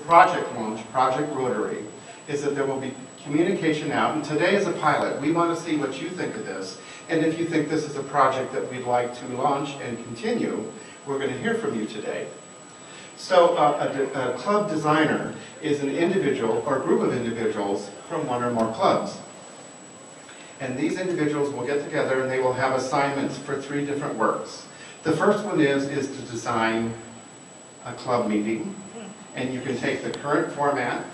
project launch, Project Rotary, is that there will be communication out, and today is a pilot. We want to see what you think of this, and if you think this is a project that we'd like to launch and continue, we're going to hear from you today. So a club designer is an individual or group of individuals from one or more clubs. And these individuals will get together and they will have assignments for 3 different works. The first one is to design a club meeting, and you can take the current format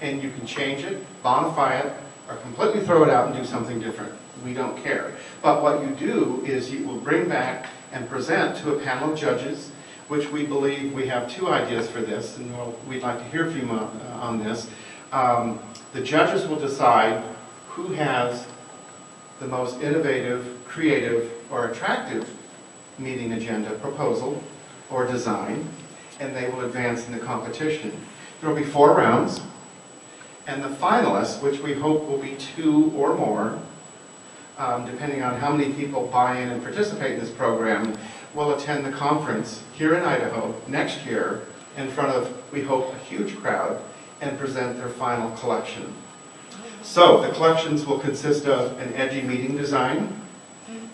and you can change it, bonify it, or completely throw it out and do something different. We don't care. But what you do is you will bring back and present to a panel of judges, which we believe we have 2 ideas for this, and we'd like to hear from you on this. The judges will decide who has the most innovative, creative, or attractive meeting agenda proposal or design, and they will advance in the competition. There will be 4 rounds, and the finalists, which we hope will be 2 or more, depending on how many people buy in and participate in this program, will attend the conference here in Idaho next year in front of, we hope, a huge crowd and present their final collection. So the collections will consist of an edgy meeting design.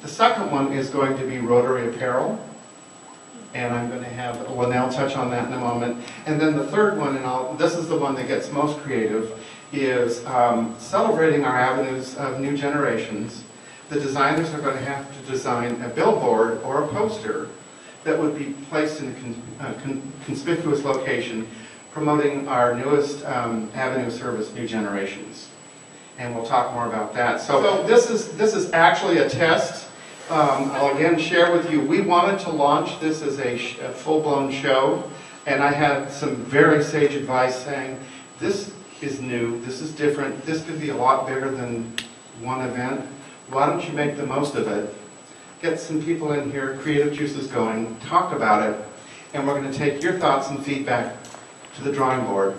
The second one is going to be Rotary Apparel, and I'm going to have Linnell touch on that in a moment. And then the third one, and this is the one that gets most creative, is celebrating our avenues of new generations. The designers are going to have to design a billboard or a poster that would be placed in a conspicuous location promoting our newest avenue service, New Generations. And we'll talk more about that. So this is actually a test. I'll again share with you, we wanted to launch this as a full-blown show, and I had some very sage advice saying, this is new, this is different, this could be a lot bigger than one event. Why don't you make the most of it? Get some people in here, creative juices going, talk about it, and we're going to take your thoughts and feedback to the drawing board.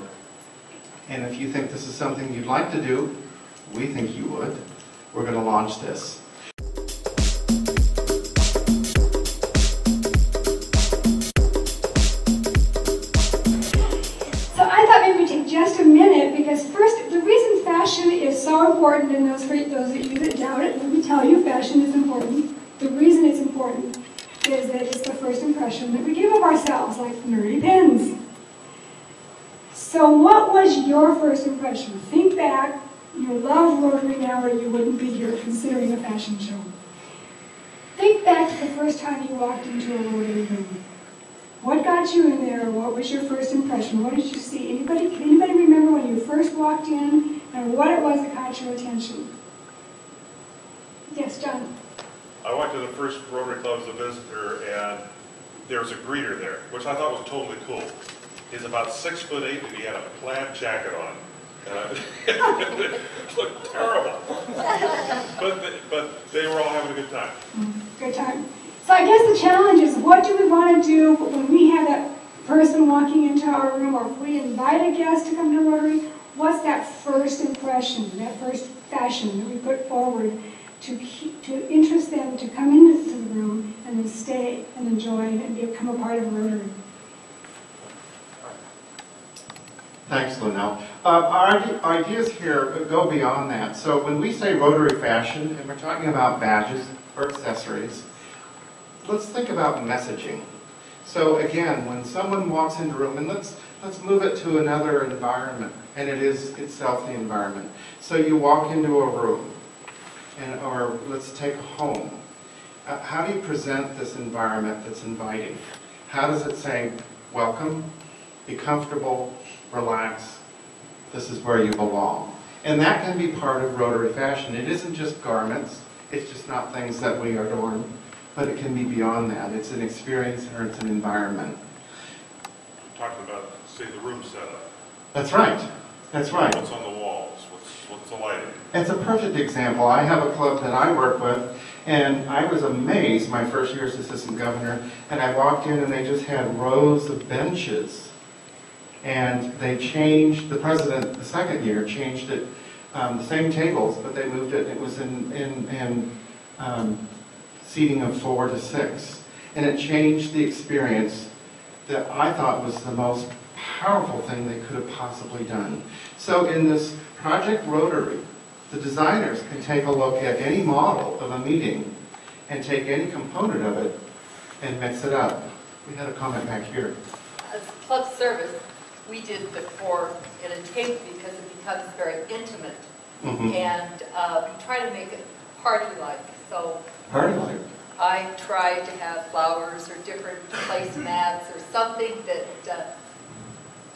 And if you think this is something you'd like to do, we think you would, we're going to launch this. Just a minute, because first, the reason fashion is so important, and those of you that doubt it, let me tell you, fashion is important. The reason it's important is that it's the first impression that we give of ourselves, like nerdy pins. So what was your first impression? Think back, you love Rotary now or you wouldn't be here considering a fashion show. Think back to the first time you walked into a Rotary room. What got you in there? What was your first impression? What did you see? Anybody remember when you first walked in and what it was that caught your attention? Yes, John. I went to the first Rotary Club as a visitor, and there was a greeter there, which I thought was totally cool. He's about 6'8", and he had a plaid jacket on. It looked terrible. But they were all having a good time. Good time. So I guess the challenge is, what do we want to do when we have that person walking into our room, or if we invite a guest to come to Rotary? What's that first impression, that first fashion that we put forward to interest them to come into the room and then stay and enjoy and become a part of Rotary? Thanks, Linnell. Our ideas here go beyond that. So when we say Rotary fashion, and we're talking about badges or accessories, let's think about messaging. So again, when someone walks into a room, and let's move it to another environment, and it is itself the environment. So you walk into a room, or let's take a home. How do you present this environment that's inviting? How does it say, welcome, be comfortable, relax, this is where you belong? And that can be part of Rotary fashion. It isn't just garments, it's just not things that we adorn, but it can be beyond that. It's an experience or it's an environment. Talking about, say, the room setup. That's right. That's right. What's on the walls? What's the lighting? It's a perfect example. I have a club that I work with, and I was amazed my first year as assistant governor, and I walked in and they just had rows of benches. And they changed, the president the second year changed it, the same tables, but they moved it. It was in seating of 4 to 6. And it changed the experience that I thought was the most powerful thing they could have possibly done. So in this Project Rotary, the designers can take a look at any model of a meeting and take any component of it and mix it up. We had a comment back here. As club service, we did Decor in a tape because it becomes very intimate. And we try to make it party-like. So Party-like? I try to have flowers or different placemats or something that to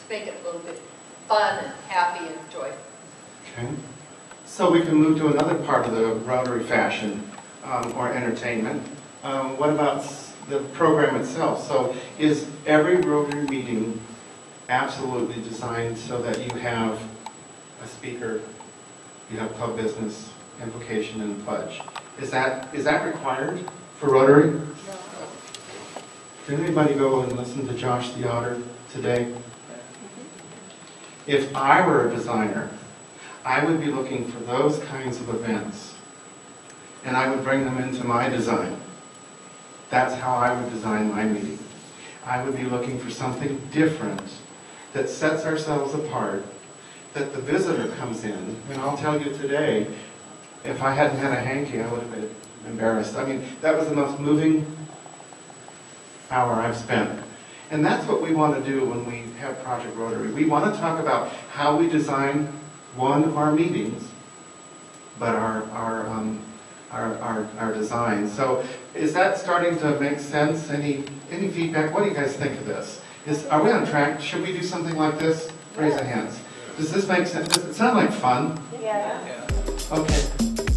make it a little bit fun and happy and joyful. Okay. So we can move to another part of the Rotary fashion or entertainment. What about the program itself? So is every Rotary meeting absolutely designed so that you have a speaker, you have club business, invocation, and a pledge? Is that required for Rotary? No. Did anybody go and listen to Josh the Otter today? If I were a designer, I would be looking for those kinds of events, and I would bring them into my design. That's how I would design my meeting. I would be looking for something different that sets ourselves apart, that the visitor comes in, and I'll tell you today, if I hadn't had a hanky, I would have been embarrassed. I mean, that was the most moving hour I've spent. And that's what we want to do when we have Project Rotary. We want to talk about how we design one of our meetings, but our design. So is that starting to make sense? Any feedback? What do you guys think of this? Are we on track? Should we do something like this? Raise your hands. Does this make sense? Does it sound like fun? Yeah. Okay.